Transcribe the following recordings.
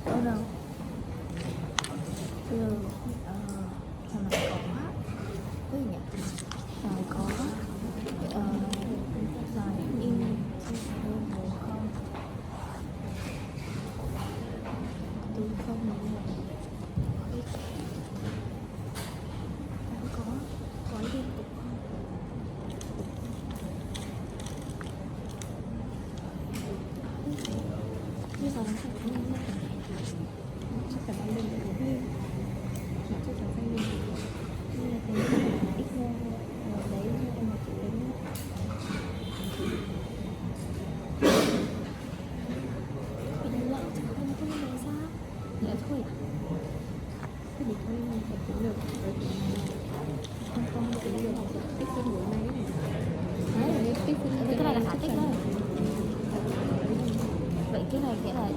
ở đâu bây giờ thằng này có cái gì nhỉ, này có này in đơn một không từ không này có liên tục không, bây giờ nó phải có liên tục chắc phải có liên tục liên mà chắc phải liên tục như là cái x ra đấy em một cái đấy cái đấy lợn chứ không có lấy sao lẽ thôi à, thế thì thôi mình phải kiếm được không kiếm được tích phân của này đấy tích phân cái này là khả tích đấy. Vậy cái này nghĩa là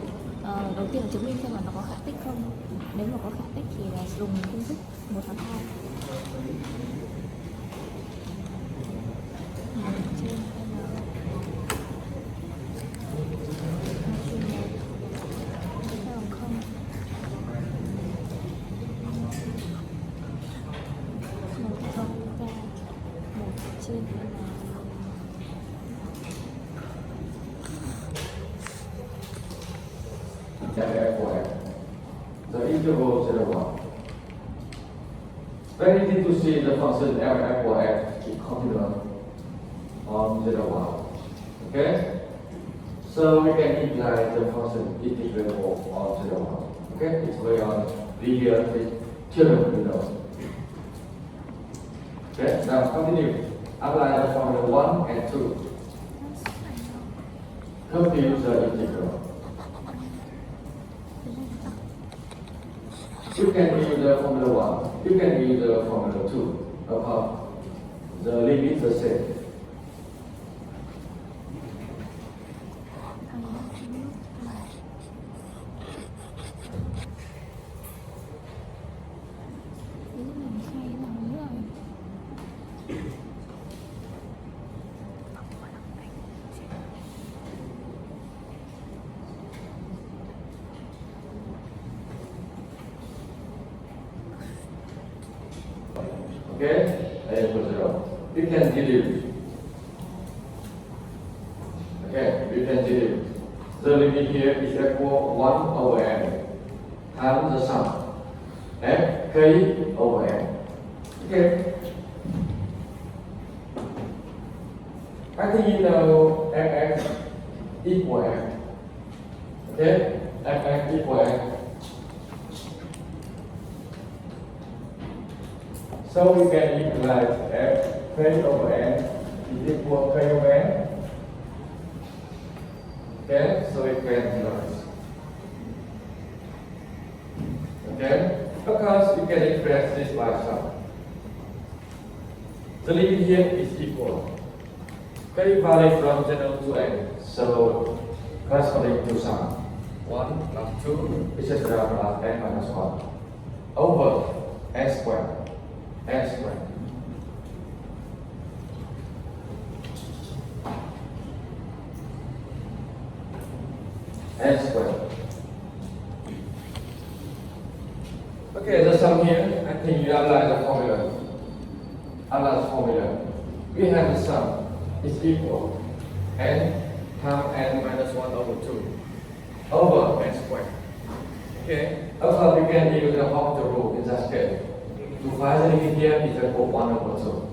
đầu tiên là chứng minh xem là nó có khả tích không. Nếu mà có khả tích thì là dùng công thức 1/2 trên f của f. The interval 0, 1. When we need to see the function f của f is continuous on 0, 1. Okay? So we can imply the function integrable on 0, 1. Okay? It's very on linear theorem, you know. Okay? Now continue. Apply the formula 1 and 2. Compute the integral. You can use the formula 1, you can use the formula 2, apart the limit is the same. Okay, a equals 0. We can deduce. Okay, we can deduce. The limit here is equal 1 over n times the sum f k over n. Okay. I think you know fx equal n. Okay, fx equal n. So we can utilize f k over n is equal k over n. Okay, so we can utilize. Okay, because you can express this by sum. The limit here is equal. K value from 0 to n, so corresponding to sum 1 plus 2 etc. plus n minus 1 over n squared. N squared. N squared. Okay, the sum here, I think you apply the formula. Apply the formula. We have the sum is equal n times n minus 1 over 2 over n squared. Okay, also we can use the Hopf rule in that case. To find the limit here is equal 1 over 2.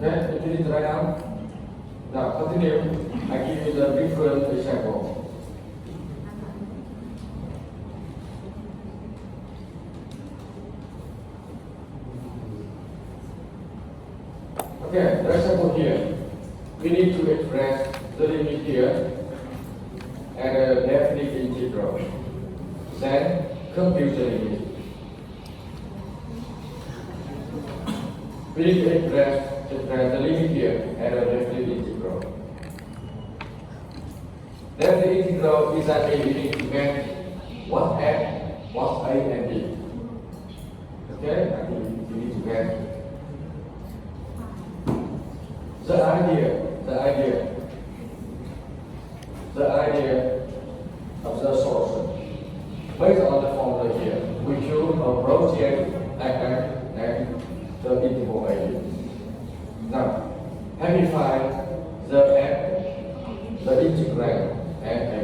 Okay, if you need to write down. Now continue. I give you the different example. Okay, the example here. We need to express the limit here at a definite integral. Then compute the limit. We need to express the limit here at a definite integral. Definite integral is that we need to get what x, what a and b. Okay, I think we need to get the idea of the solution. Based on the formula here, we should approach it and the interval a. Now, amplify the integrand and a.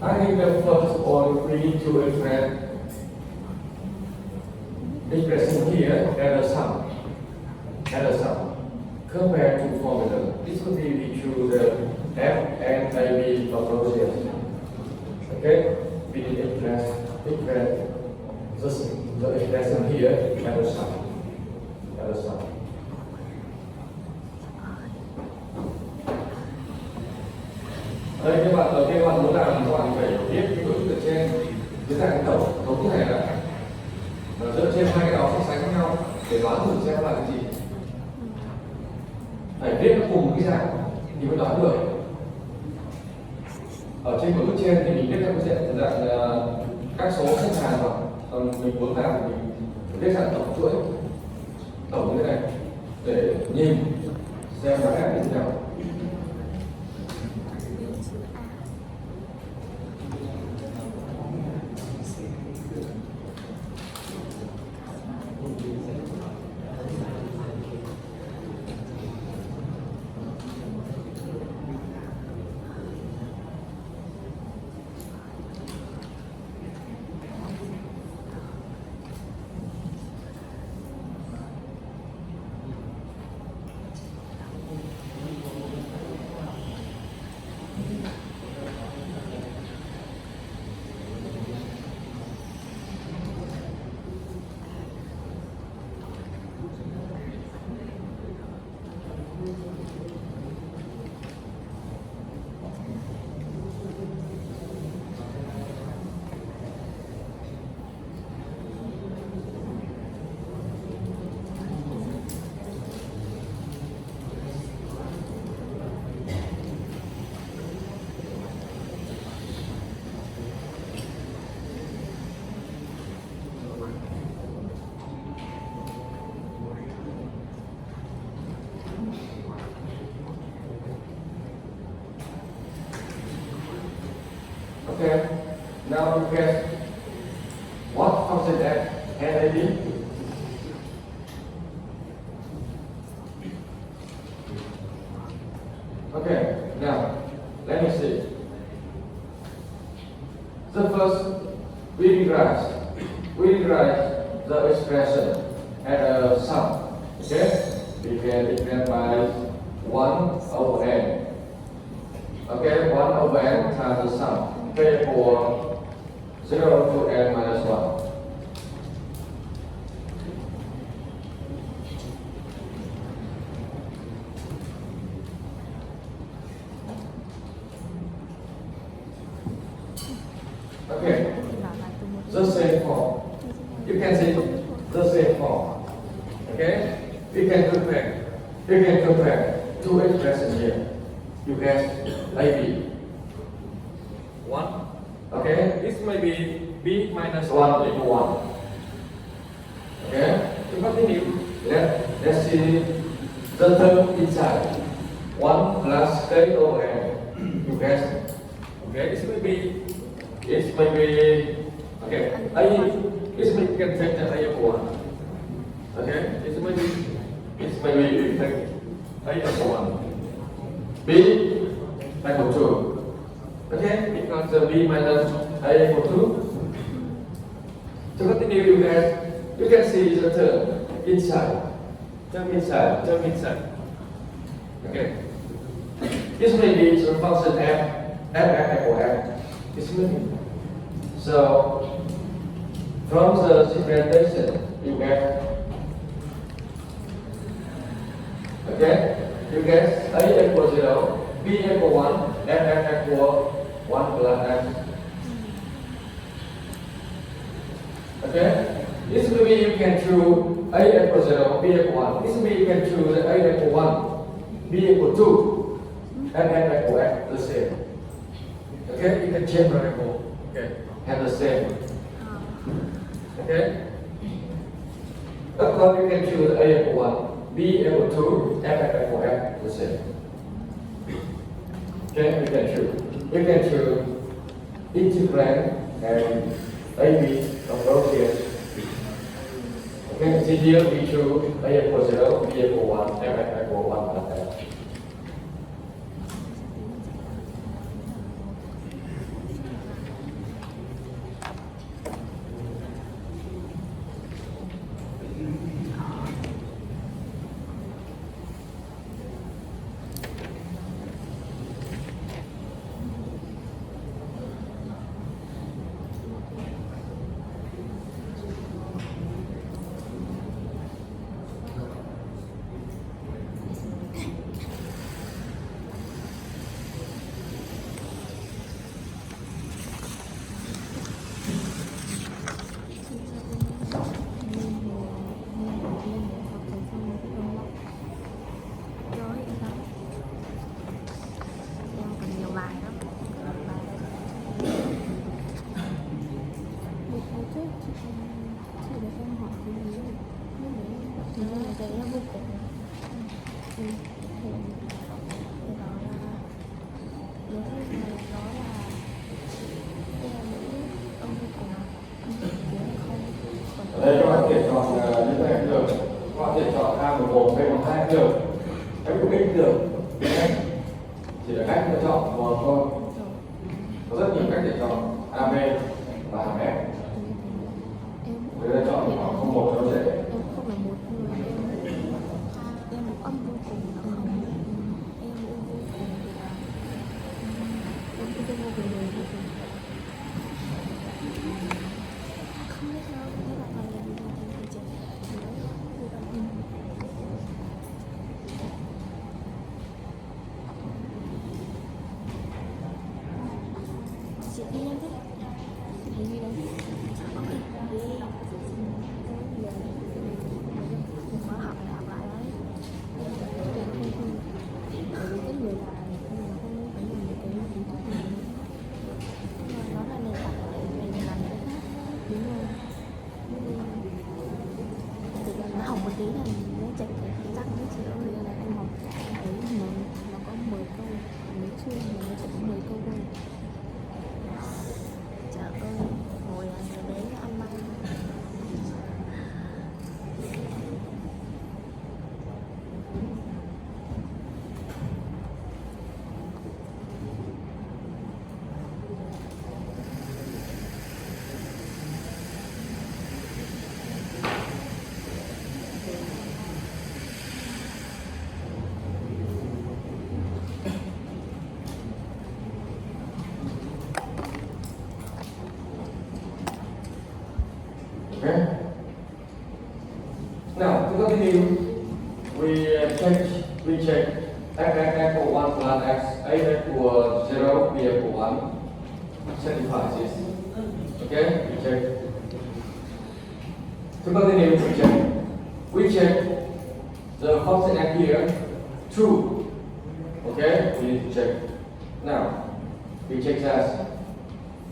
I think the first one we need to express here as a sum. Compared to formula, this could be we choose the f and ab approaches. Okay, we need to express the expression here as a sum. Đây các bạn, đầu tiên các bạn muốn làm các bạn phải viết cái tổ chức ở trên dưới dạng cái cấu trúc này là dựa trên hai cái đó so sánh với nhau để đoán thử xem là cái gì. Phải viết nó cùng một cái dạng thì mới đoán được. Ở trên một bức trên thì mình viết theo cái dạng các số xếp hàng vào, còn mình muốn làm thì mình viết dạng tổng chuỗi, tổng như thế này để nhìn xem nó khác như thế nào. Okay, now you guess what function f and a b? Okay, now let me see. The first reading graphs. we write the expression as a sum. Okay? We can declare by 1 over n. Okay, 1 over n times the sum. K for 0 to n minus 1. Okay, the same form. You can see the same form. Okay, we can compare two expressions here. You get AB. 1. Okay, this may be B minus 1 equal 1. Okay, to continue, let's see the term inside. 1 plus K over N. You get. Okay, this may be. Okay, this may can take that A equal 1. Okay, this may be you take A equal 1. B equal 2. Okay, because the B minus A equal 2. To continue, you can see the term inside. Term inside. Okay. This may be the function f equal f. This may be. So from the differentiation, you get A equal 0, B equal 1, f equal 1 plus f. Okay? This will be you can choose A equal 0, B equal 1. This will be you can choose A equal 1, B equal 2, and f equal f, the same. Okay? You can change variable. Okay? And the same. Okay? Of course, you can choose A equal 1, B equal 2, f equal f, the same. Okay? You can choose integrand and AB of those here. Okay? See here, we choose A equal 0, B equal 1, f equal 1 plus f. Ở đây các bạn có thể chọn những cái được, các bạn có thể chọn A11, B12 được, các cục X được, chỉ là cách lựa chọn một thôi. Có rất nhiều cách để chọn AB và hàm F. Người ta chọn khoảng 01 cho nó dễ. Học một tí là nó chạy cái răng nó chỉ ở đây là em học thấy nó có 10 câu, mấy chương mà nó chỉ có 10 câu thôi. Trời ơi, ngồi đấy ăn măng. continue, we check x equal 1 plus x, a equal 0, b equal 1, satisfies this. Okay, we check. To continue, we check the function f here, true. Okay, we need to check. Now, we check that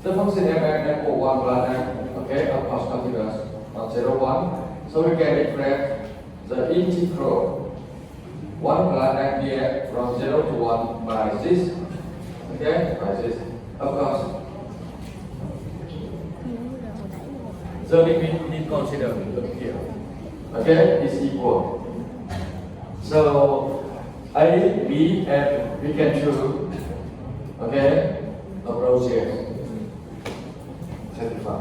the function f equal 1 plus x, okay, of course continuous on 0, 1. So we can express the integral 1 plus x dx from 0 to 1 by this. Okay, by this. Of course, the limit we need to consider here. Okay, is equal. So a, b, and we can choose. Okay, approach here. Satisfy.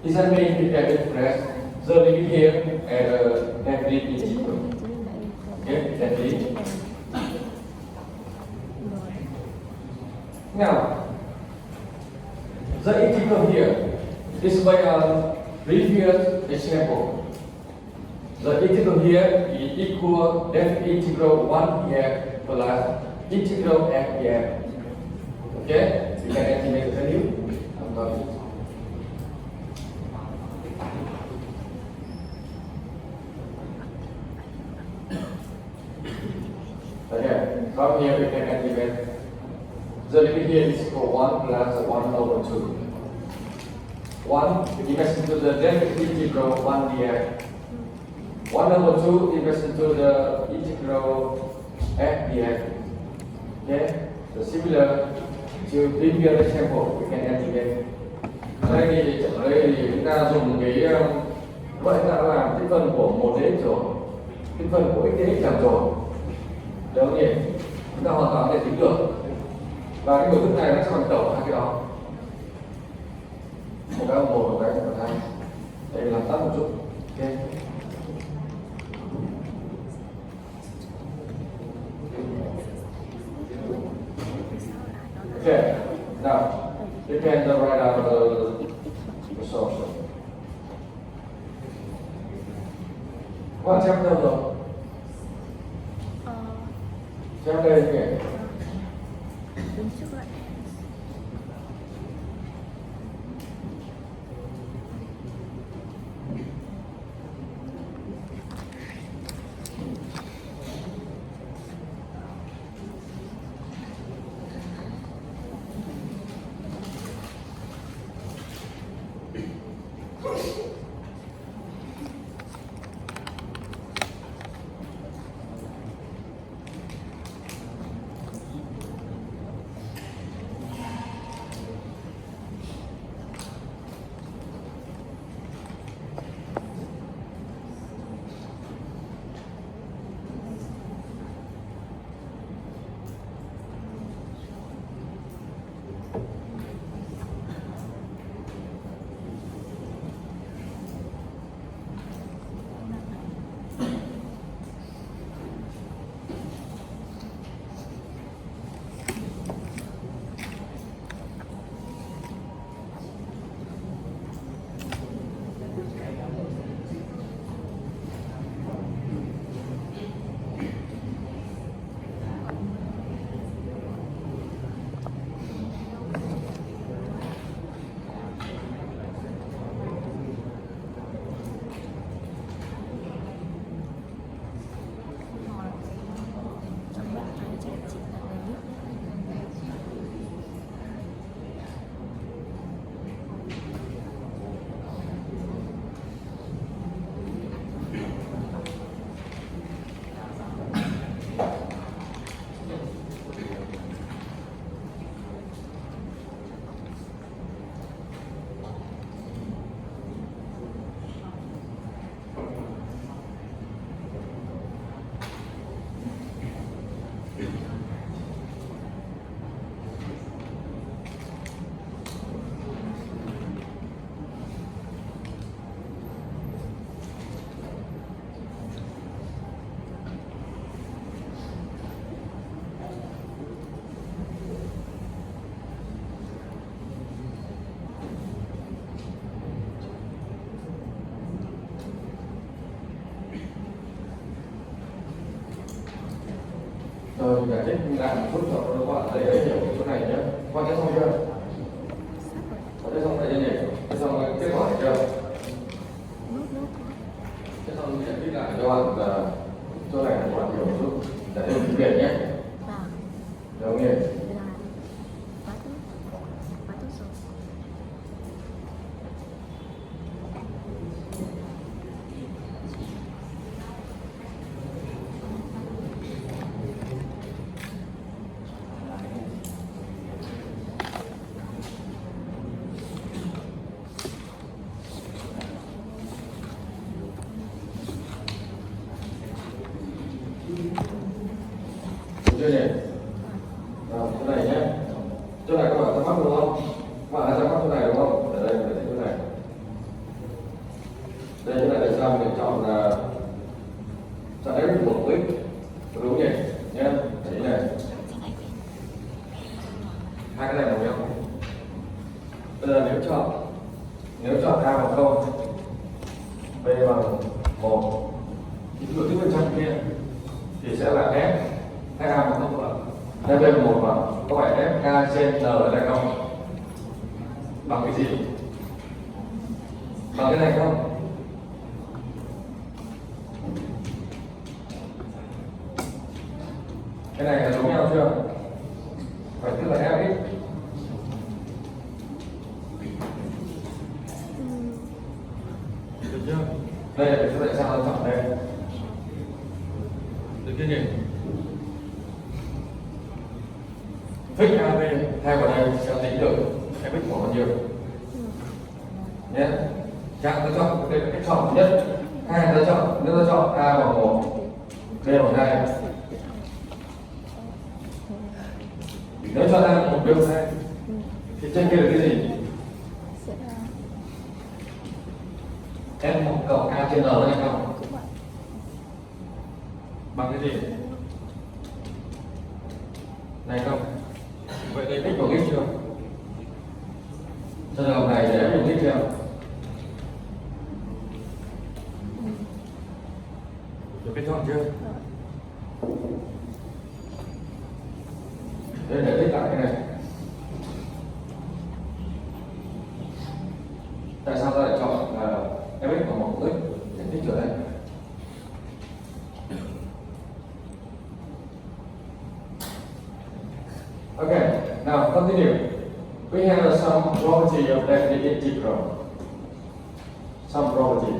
This means we can express the limit here and f is equal. Okay, f is. Now, the integral here is by a previous example. The integral here is equal f integral 1 dx plus integral f dx. Okay, we can estimate the value. Okay, from here we can estimate the limit here is equal 1 plus 1 over 2. 1 equals to the derivative integral 1 dx. 1 over 2 equals to the integral f dx. Okay, so similar to previous example, we can estimate. Đây thì chúng ta dùng cái vậy ta làm cái phần của 1 dx rồi, cái phần của x dx làm rồi. Được không nhỉ? Chúng ta hoàn toàn có thể tính được. Và cái biểu thức này nó sẽ bằng tổng hai cái đó. Một cái bằng 1, một cái bằng 2. Đây làm tắt một chút. Ok. Okay, now you can write out the solution. Quan xem đâu rồi? Xem đây kìa. Đứng trước lại. mình giải thích lại một chút cho các bạn dễ hiểu cái chỗ này nhé. Các bạn thấy xong chưa? Có thấy xong này chưa nhỉ? Thấy xong kết quả này chưa? Thế xong giải thích lại cho bạn chỗ này các bạn hiểu một chút để hiểu tiếng Việt nhé. Được không nhỉ? Chưa nhỉ? Chỗ này nhé. Chỗ này các bạn thắc mắc đúng không? Các bạn đã thắc mắc chỗ này đúng không? Ở đây mình thấy chỗ này. Đây chỗ này tại sao mình chọn F một click đúng nhỉ? Nhé. Đấy này. Hai cái này đồng nhau. Bây giờ nếu chọn A bằng 0, B bằng 1, thì cứ tiếp bên trong kia thì sẽ là F A bằng 0 ạ. Đây bên 1 mà có phải F A trên N ở đây không? Bằng cái gì? Bằng cái này không? Cái này là giống nhau chưa? Phải tức là F x. Được chưa? Đây là tại sao nó chọn đây? Được chưa nhỉ? Fix AB thay vào đây sẽ tính được Fx của bao nhiêu nhé. Chẳng ta chọn đây là cách chọn nhất. Hai ta chọn, nếu ta chọn A bằng 1, B bằng 2. Nếu chọn A bằng 1, B bằng 2 thì trên kia là cái gì? F một cộng A trên N hay không? Bằng cái gì? Này không? Vậy đây tích vào x chưa? Trường hợp này để dùng x chưa? Được cái chọn chưa? Đây để tích lại cái này. Tại sao ta lại chọn fx bằng 1 x để tích trở đây? Okay, now continue. We have some property of definite integral. Some property.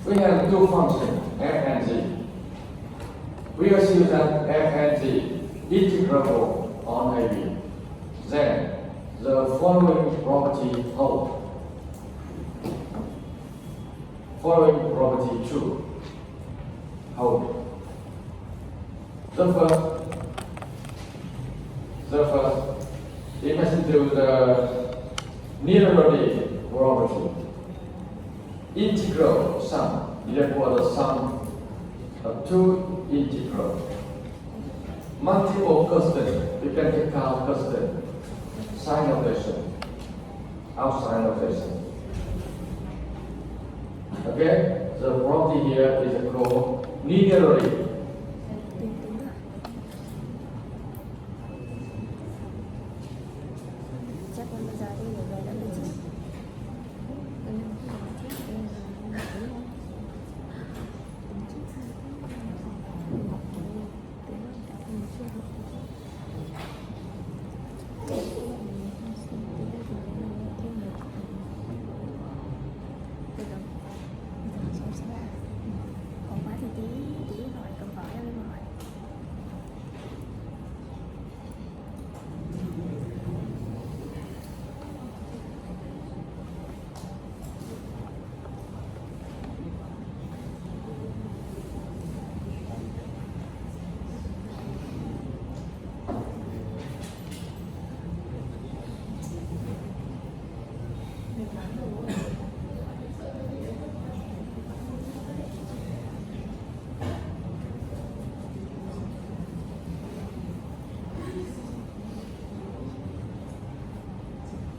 We have two functions, f and g. We assume that f and g integrable on AB. Then the following property hold. Following property true. Hold. The first, imagine to the nearly property. Integral sum, therefore the sum of two integral. Multiple constant, you can take out constant, sign notation, outside notation. Okay, the property here is called linearly.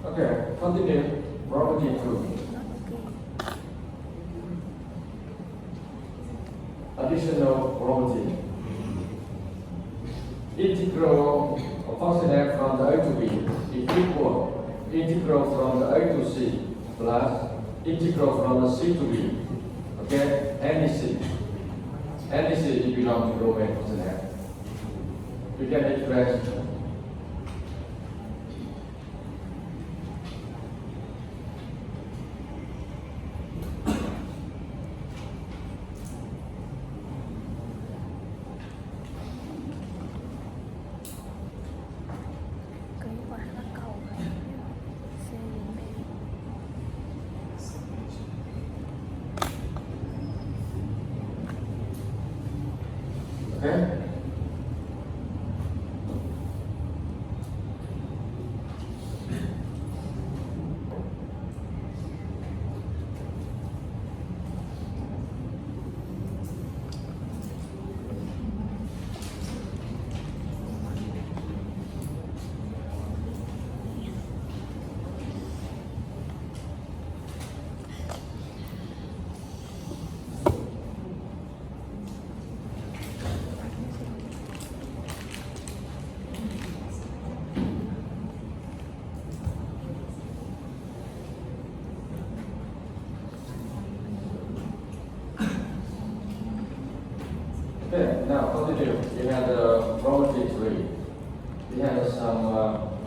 Okay, continue. Property 2. Additional property of function f from the a to b is equal integral from the a to c plus integral from the c to b. Okay, any c. Any c it belongs to domain function f. You can express cái quả là cầu này C đến B. okay? Okay, now continue. We have the property tree. We have some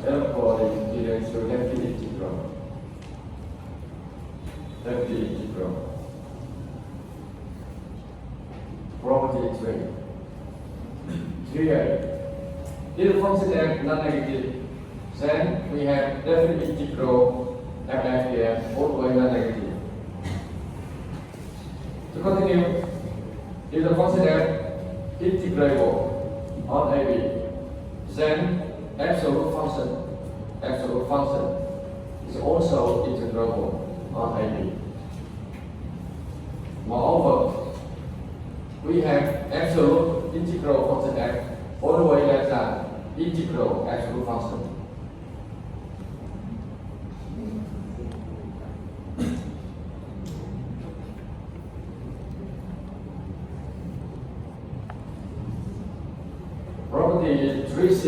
inequality related to left integral. Left integral. Property tree. Here, if the function f non-negative, then we have definite integral f here, all the way non-negative. To continue, if the function f integrable on AB, then absolute function is also integrable on AB. Moreover, we have absolute integral function f all the way less than integral absolute function. Property 3c.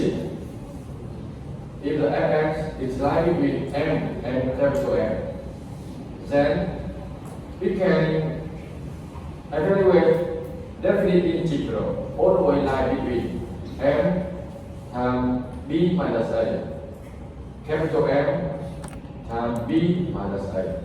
If the fx is lying between m and capital M, then we can evaluate definite integral all the way lie between m times b minus a, capital M times b minus a.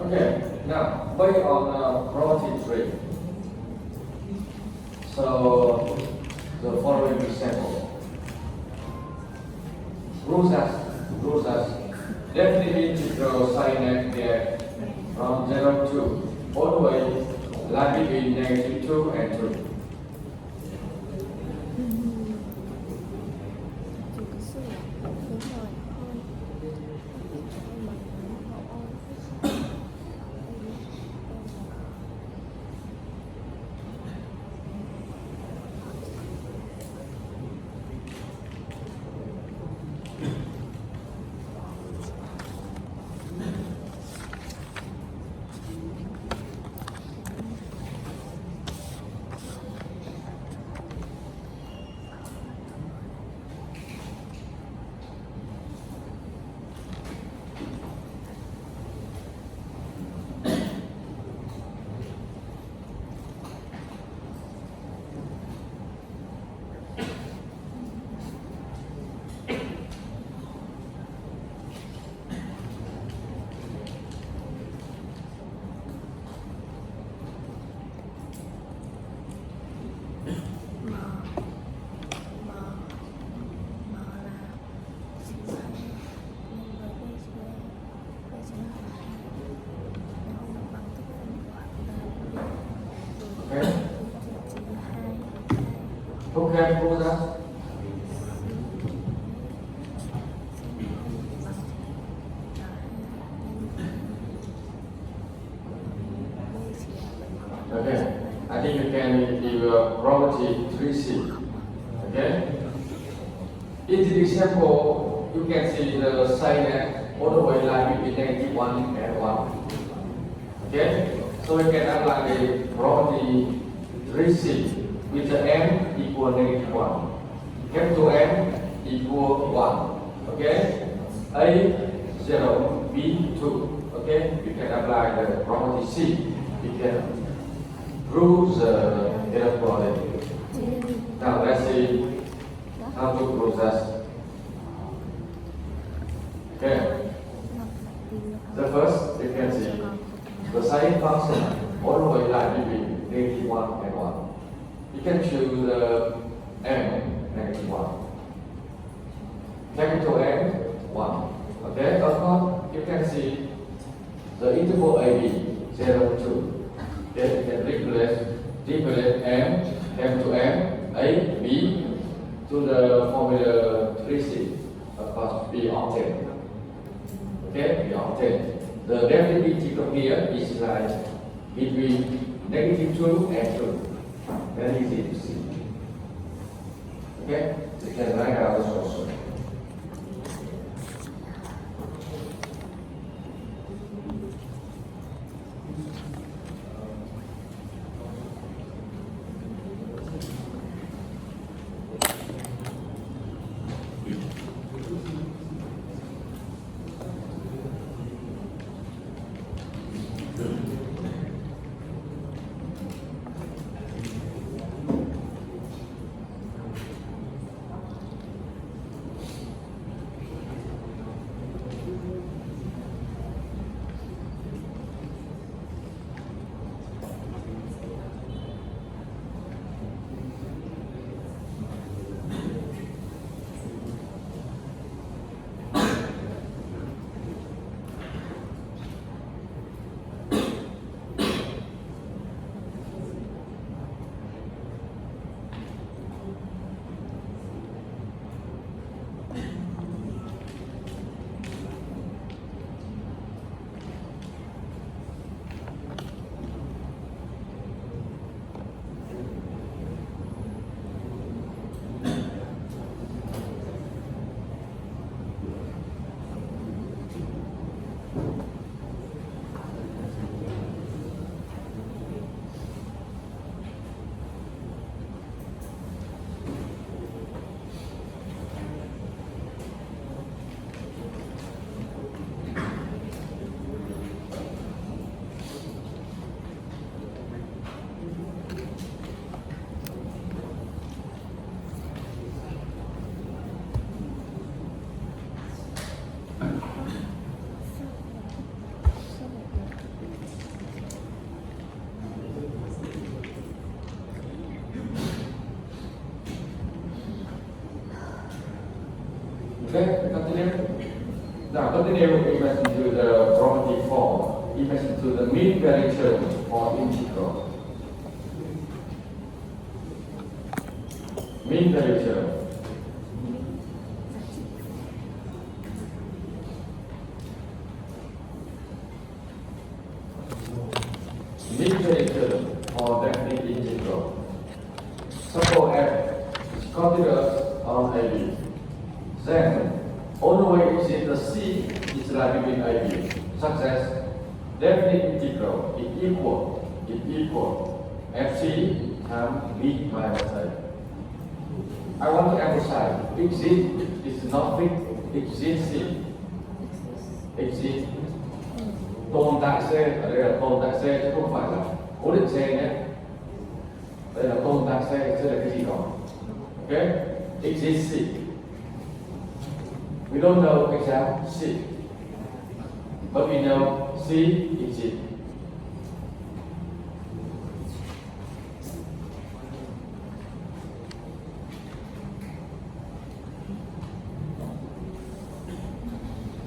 Okay, now based on property 3, so the following example. Rules as definite integral sin x dx from 0 to all the way lie between -2 and 2. Chỉ có sự hướng lời hơn hơn bằng hậu ôn. Who can prove that? Okay, I think you can give property 3C. Okay? In this example, you can see the sign that all the way line between negative 1 and 1. Okay? So we can apply the property 3C with the m equal negative 1. Capital M equal 1. Okay? A 0, B 2. Okay? We can apply the property C. We can prove the inequality. Now let's see how to prove that. Okay. The first, you can see the sine function all the way line between negative 1 and 1. You can choose the m negative 1. Capital M 1. Okay, of course you can see the interval AB 0 2. Okay, you can replace m to m, A, B to the formula 3C. Of course, B obtained. Okay, B obtained. The definite integral here is like between negative 2 and 2. Very easy to see. Okay, you can write out the solution. Okay, continue. Now continue, imagine to the property 4. Imagine to the mean value term for integral. Mean value term. Mean value term for definite integral. Suppose f is continuous on AB. Then, all the way exit the C is like between AB, such as definite integral is equal FC times B minus A. I want to emphasize, exit is not fixed, exit C. Exit tồn tại C, ở đây là tồn tại C chứ không phải là cố định C nhé. Đây là tồn tại C, chứ là cái gì đó. Okay? Exit C. We don't know exact C, but we know C exists.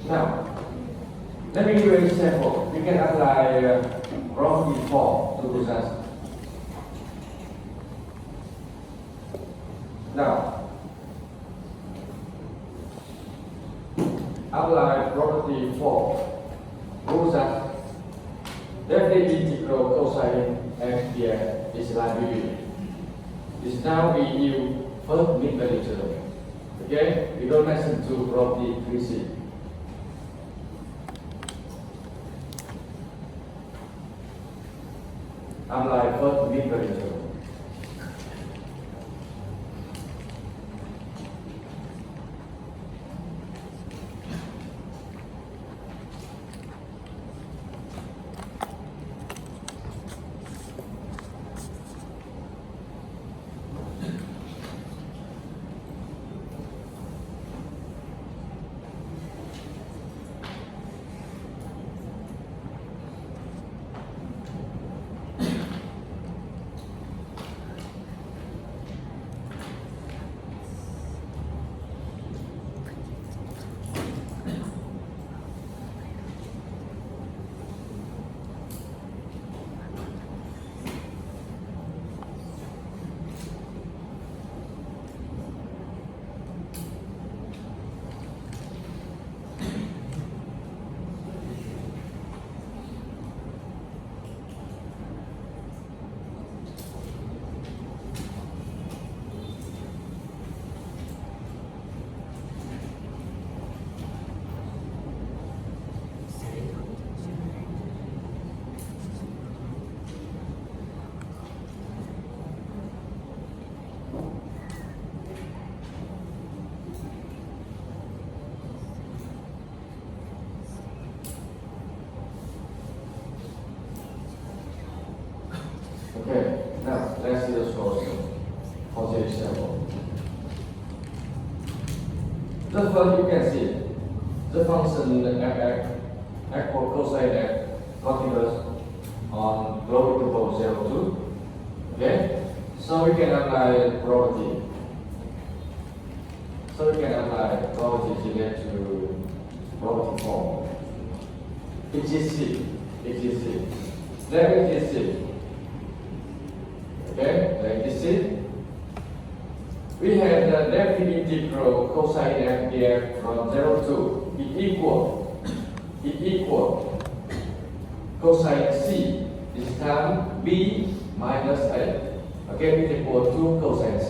Now, let me give you an example. You can apply property 4 to this answer. Now, apply property 4. Rules that definite integral cosine f here is like BB. It's now we use first mid-value term. Okay? We go next to property 3C. Apply first mid-value term. Okay, now let's see the solution for the example. Just first you can see the function fx equal cosine f continuous on low to 0 2. Okay, so we can apply property. So we can apply property related to property 4. EGC. Then EGC. Okay, like this is. We have the definite integral cosine f dx from 0 to equal cosine c this time b minus a. Okay, it equal to cosine c.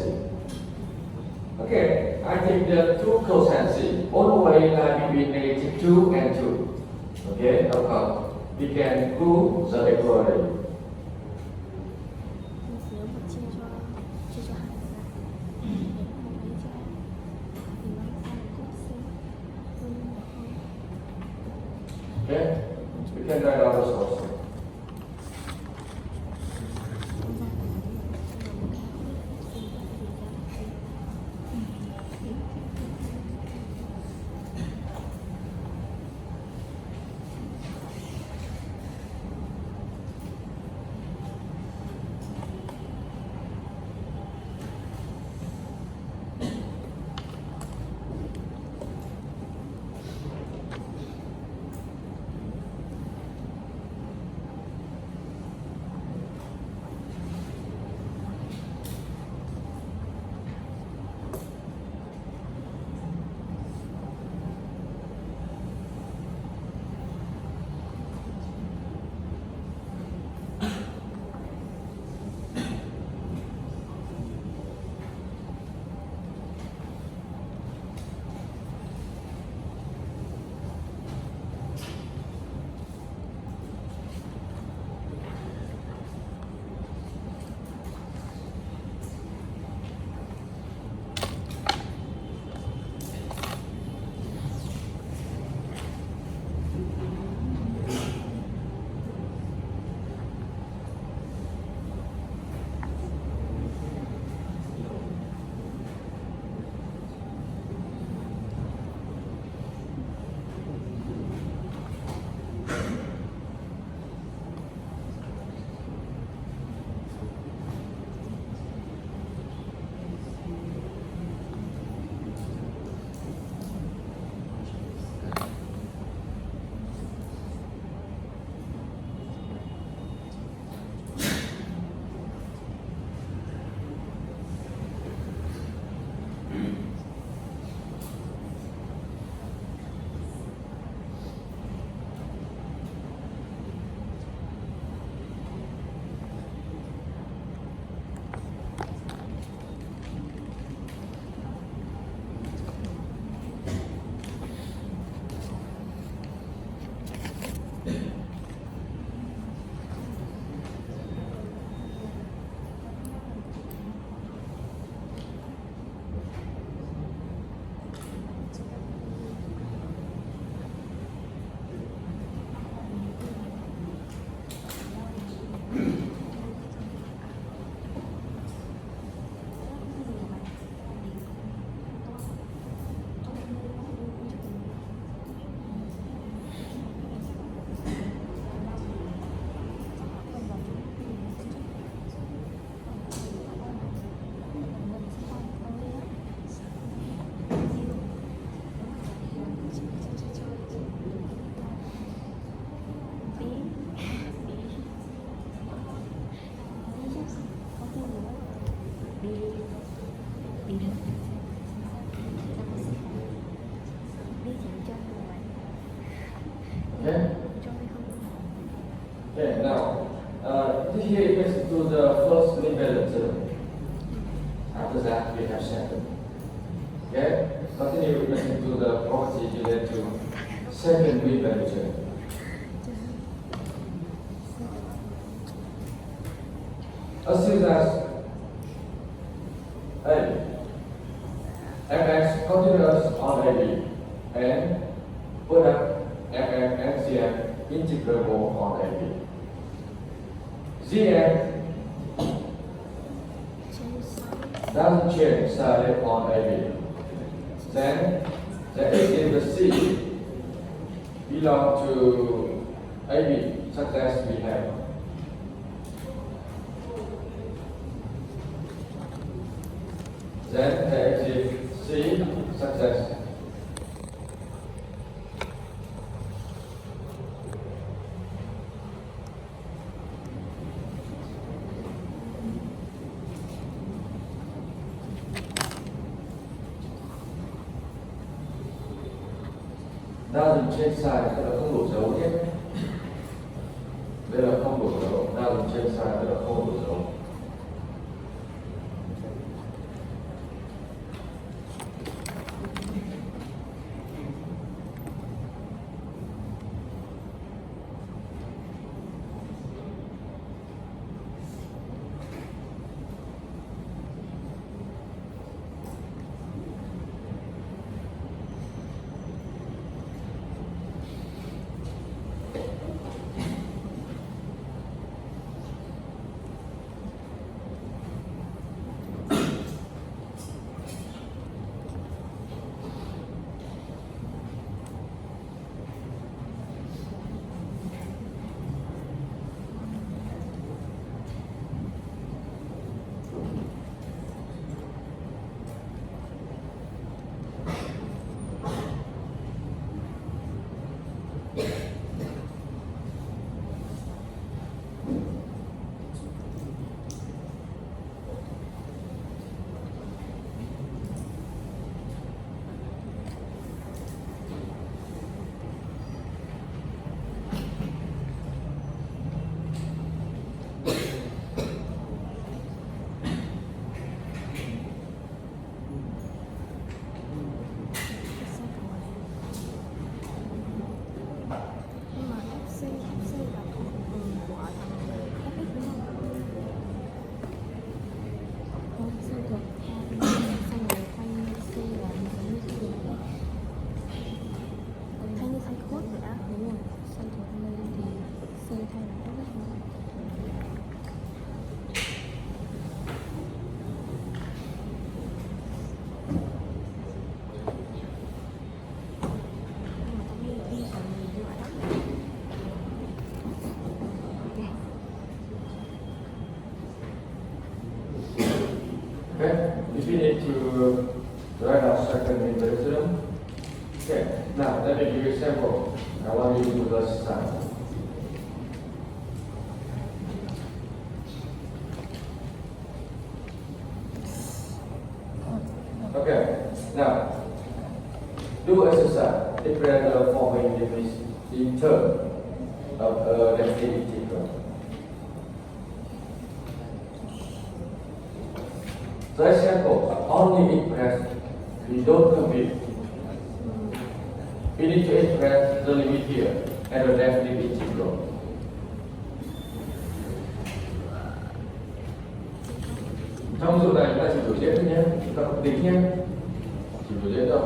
Okay, I think the 2 cosine c all the way lie between negative 2 and 2. Okay, of course, we can prove the equality. Okay, we can write out the source. Biết chị cho rồi. Okay? Cho hay không? Okay, now, here it gets to the first limit term. After that, we have second. Okay? Continue looking to the property related to second limit term. Assume that A, Fx continuous on AB, and product Fm and Cm integrable on AB. Zn doesn't change side on AB. Then the X in the C belong to AB, such as we have. Then the X is C, such as. Doesn't change size, tức là không đổi dấu nhé. Đây là không đổi dấu, doesn't change size, tức là không đổi dấu. Okay, if you need to write out second inversion. Okay, now let me give you a sample. I want you to do the sign. Okay, now do exercise. Different the following in terms of a negative integral. So example, only express, we don't compute. We need to express the limit here at a negative integral. Trong số này chúng ta chỉ biểu diễn thôi nhé, chúng ta không tính nhé, chỉ biểu diễn thôi.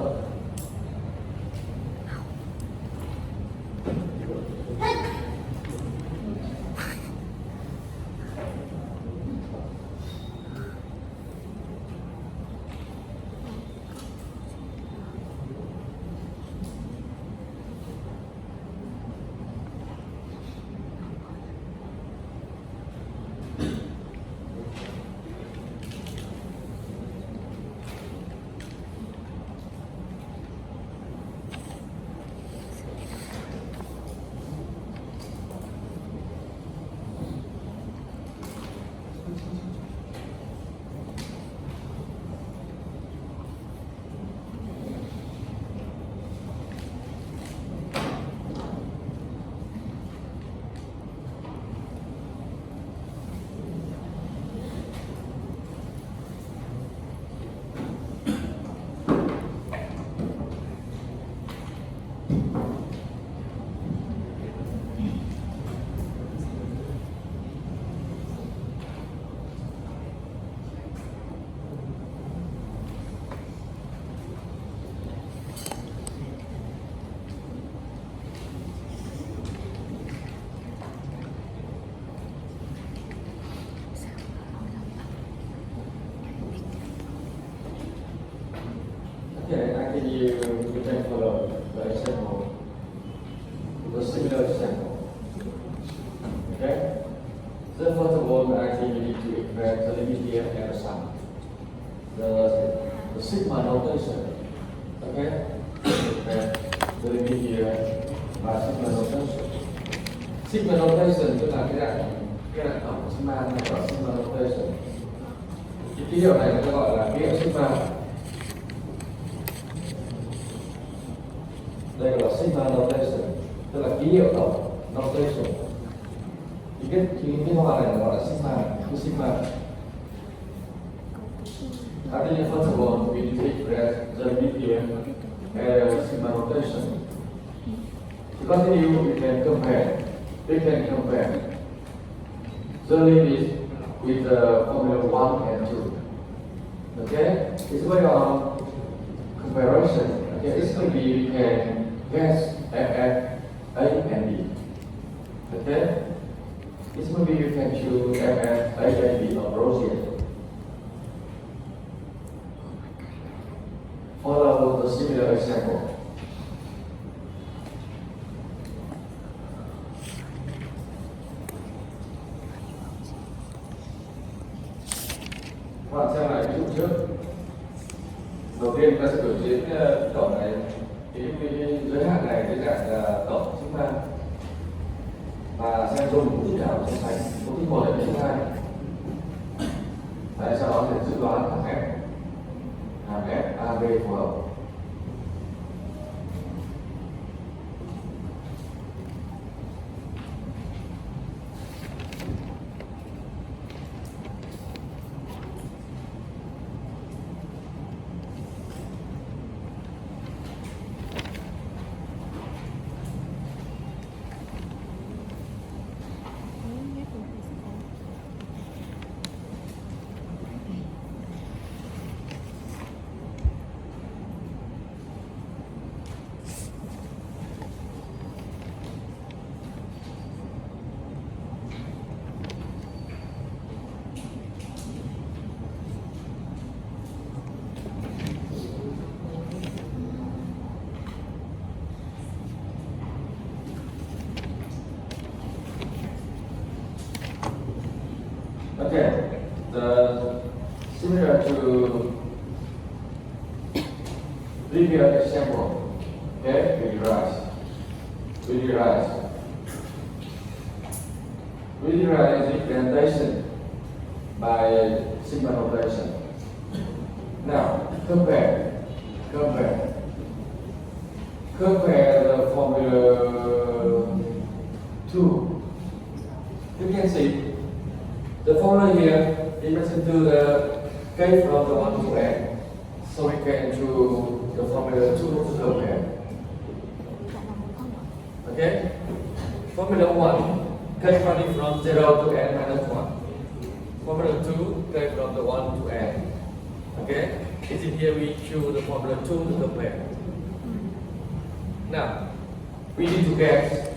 Okay, I think you can follow the example, the similar example. Okay? So first of all, I think you need to equate the limit here and the sum. The sigma notation. Okay? Equate the limit here và sigma notation. Sigma notation tức là cái dạng tổng của sigma này gọi là sigma notation. Cái ký hiệu này người ta gọi là ký hiệu sigma. Đây gọi là sigma notation, tức là ký hiệu tổng notation. Thì cái hoa này gọi là sigma, cái sigma. I think first of all we need to express the limit here as sigma notation. To continue, we can compare. We can compare the limit with the formula 1 and 2. Okay? It's going on comparison. Okay, it's going to be, we can guess F, A, and B. Okay? It's going to be, we can choose F, A, and B or Rosier. Follow the similar example. Các bạn xem lại ví dụ trước. Đầu tiên ta sẽ biểu diễn tổng này, cái giới hạn này cái dạng là tổng sigma và xem dùng công thức nào so sánh công thức 1 đến công thức 2. Tại sau đó sẽ dự đoán hàm F AB phù hợp. Okay, similar to previous example. Okay, we derive representation by sigma notation. Now compare the formula 2. You can see the formula here is into the k from the 1 to n. So we can choose the formula 2 to compare. Okay? Formula 1, k running from 0 to n minus 1. Formula 2, k from the 1 to n. Okay? Is in here we choose the formula 2 to compare. Now, we need to guess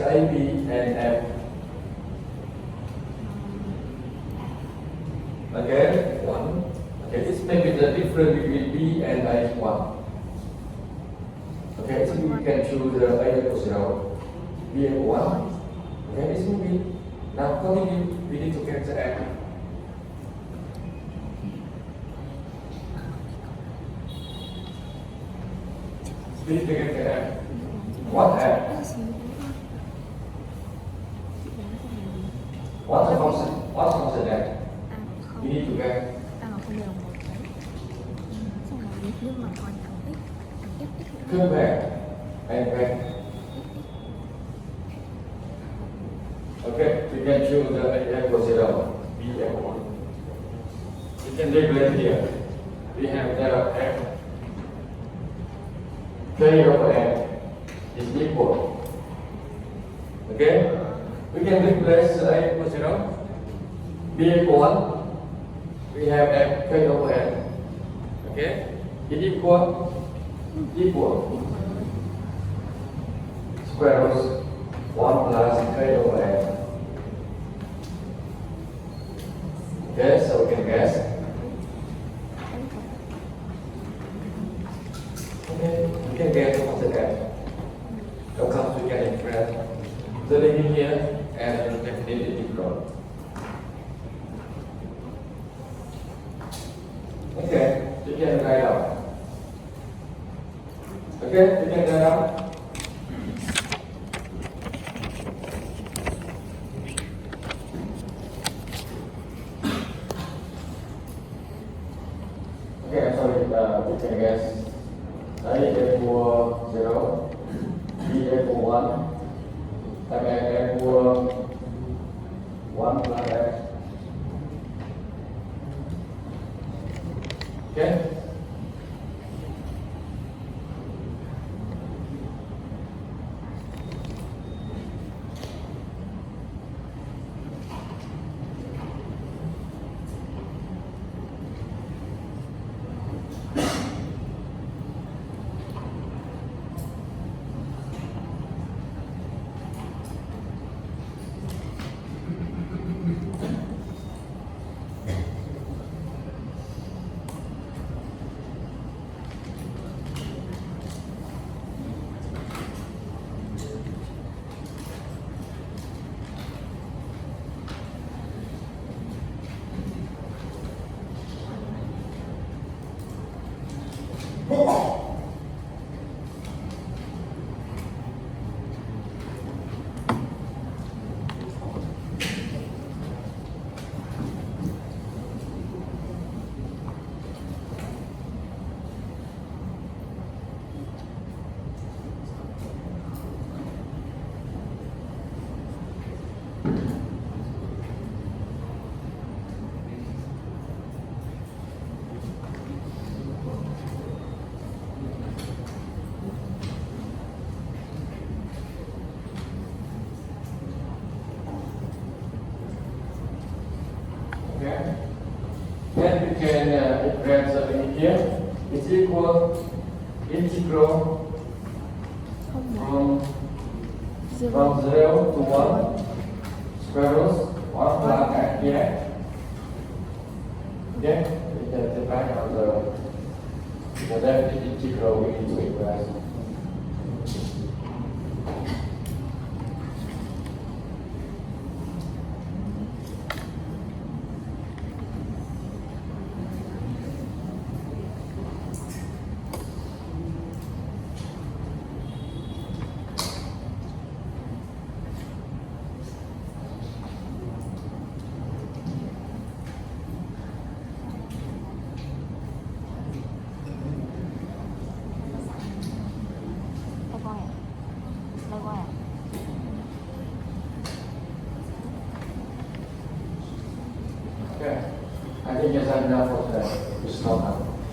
A, B, and F. Okay, 1. Okay, this may be the difference between B and A 1. Okay, so we can choose the A equals 0, B equals 1. Okay, this will be. Now continue, we need to get the F. We need to get the F. What F? What's the function? What's the function F? You need to get. Ta học không đều một đấy. Xong rồi nhưng mà còn thằng x. Compare and get. Okay, we can choose the A equals 0, B equals 1. We can regulate here. We have the F. K over N is equal. Okay? We can replace A equals 0, B equals 1. We have F K over N. Okay? It equal square root 1 plus K over N. Okay, so we can guess. Okay, you can write out. Okay, you can write out. Okay, I'm sorry, you can guess. A equal 0, B equal 1, M equal 1 plus X. Okay? Okay. Then we can grab something here. It's equal integral Không là from 0 to 1 square root 1 plus x dx. Okay, we can take back on the definite integral we need to express. Đâu coi à? Đâu coi à? Okay, I think that's enough for today. Just stop now.